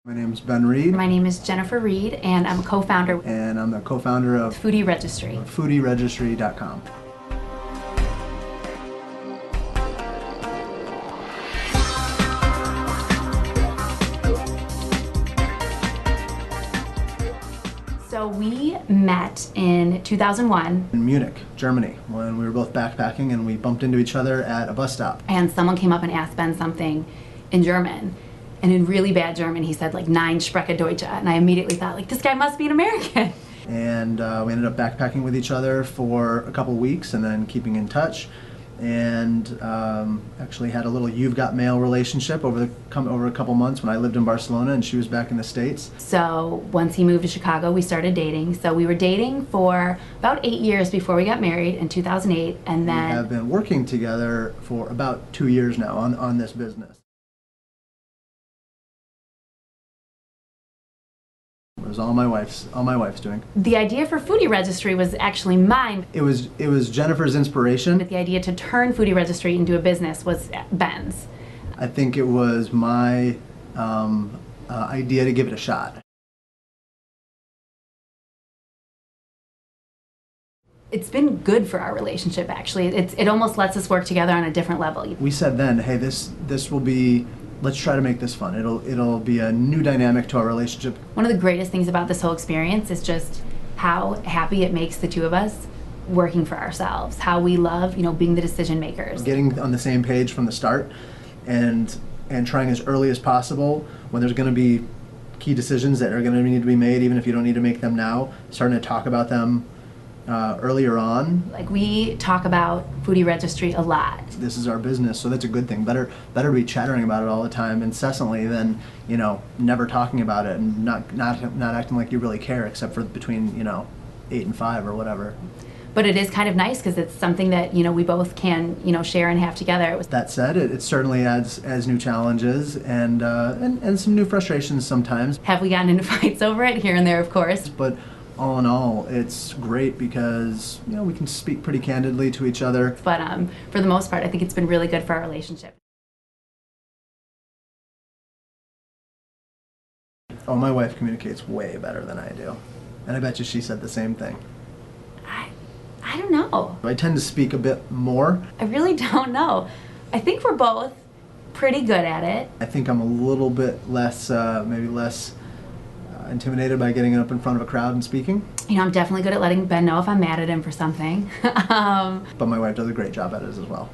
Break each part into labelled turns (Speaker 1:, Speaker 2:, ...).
Speaker 1: My name is Ben Reid.
Speaker 2: My name is Jennifer Reid, and I'm a co-founder.
Speaker 1: And I'm the co-founder of
Speaker 2: Foodie Registry.
Speaker 1: FoodieRegistry.com.
Speaker 2: So we met in 2001.
Speaker 1: In Munich, Germany, when we were both backpacking and we bumped into each other at a bus stop.
Speaker 2: And someone came up and asked Ben something in German. And in really bad German, he said like, "Nein, spreche Deutsche." And I immediately thought, like, this guy must be an American.
Speaker 1: And we ended up backpacking with each other for a couple weeks and then keeping in touch. And actually had a little "you've got mail" relationship over a couple months when I lived in Barcelona and she was back in the States.
Speaker 2: So once he moved to Chicago, we started dating. So we were dating for about 8 years before we got married in 2008, and then
Speaker 1: we have been working together for about 2 years now on this business. It was all my wife's doing.
Speaker 2: The idea for Foodie Registry was actually mine.
Speaker 1: It was Jennifer's inspiration.
Speaker 2: But the idea to turn Foodie Registry into a business was Ben's.
Speaker 1: I think it was my idea to give it a shot.
Speaker 2: It's been good for our relationship, actually. It almost lets us work together on a different level.
Speaker 1: We said then, hey, this will be, let's try to make this fun. It'll be a new dynamic to our relationship.
Speaker 2: One of the greatest things about this whole experience is just how happy it makes the two of us working for ourselves. How we love, being the decision makers.
Speaker 1: Getting on the same page from the start, and trying as early as possible when there's going to be key decisions that are going to need to be made, even if you don't need to make them now. Starting to talk about them earlier on.
Speaker 2: Like, we talk about Foodie Registry a lot.
Speaker 1: This is our business, so that's a good thing. Better be chattering about it all the time incessantly than never talking about it and not acting like you really care, except for between 8 and 5 or whatever.
Speaker 2: But it is kind of nice because it's something that we both can share and have together.
Speaker 1: That said, it certainly adds new challenges and some new frustrations sometimes.
Speaker 2: Have we gotten into fights over it? Here and there, of course.
Speaker 1: But all in all, it's great because we can speak pretty candidly to each other.
Speaker 2: But for the most part, I think it's been really good for our relationship.
Speaker 1: Oh, my wife communicates way better than I do, and I bet you she said the same thing.
Speaker 2: I don't know.
Speaker 1: I tend to speak a bit more.
Speaker 2: I really don't know. I think we're both pretty good at it.
Speaker 1: I think I'm a little bit less, maybe less intimidated by getting up in front of a crowd and speaking.
Speaker 2: I'm definitely good at letting Ben know if I'm mad at him for something.
Speaker 1: But my wife does a great job at it as well.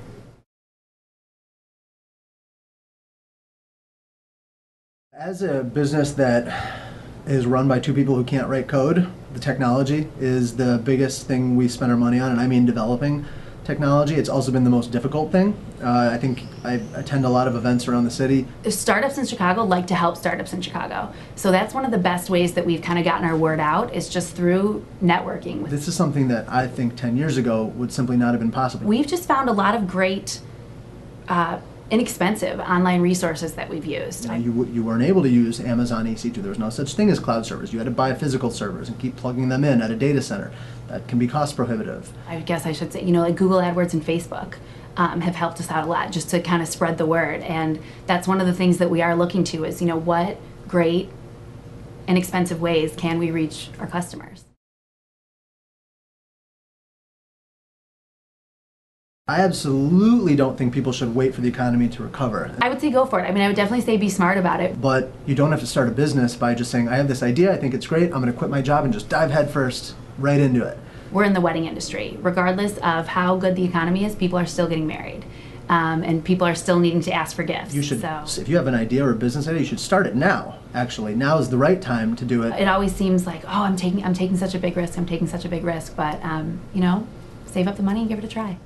Speaker 1: As a business that is run by two people who can't write code, the technology is the biggest thing we spend our money on, and I mean developing technology. It's also been the most difficult thing. I think I attend a lot of events around the city.
Speaker 2: Startups in Chicago like to help startups in Chicago. So that's one of the best ways that we've kind of gotten our word out, is just through networking.
Speaker 1: This is something that I think 10 years ago would simply not have been possible.
Speaker 2: We've just found a lot of great inexpensive online resources that we've used.
Speaker 1: You weren't able to use Amazon EC2. There was no such thing as cloud servers. You had to buy physical servers and keep plugging them in at a data center. That can be cost prohibitive.
Speaker 2: I guess I should say, like Google AdWords and Facebook have helped us out a lot just to kind of spread the word. And that's one of the things that we are looking to is, what great inexpensive ways can we reach our customers?
Speaker 1: I absolutely don't think people should wait for the economy to recover.
Speaker 2: I would say go for it. I would definitely say be smart about it.
Speaker 1: But you don't have to start a business by just saying, I have this idea, I think it's great, I'm going to quit my job and just dive headfirst right into it.
Speaker 2: We're in the wedding industry. Regardless of how good the economy is, people are still getting married. And people are still needing to ask for gifts.
Speaker 1: If you have an idea or a business idea, you should start it now. Actually, now is the right time to do it.
Speaker 2: It always seems like, oh, I'm taking such a big risk, but, save up the money and give it a try.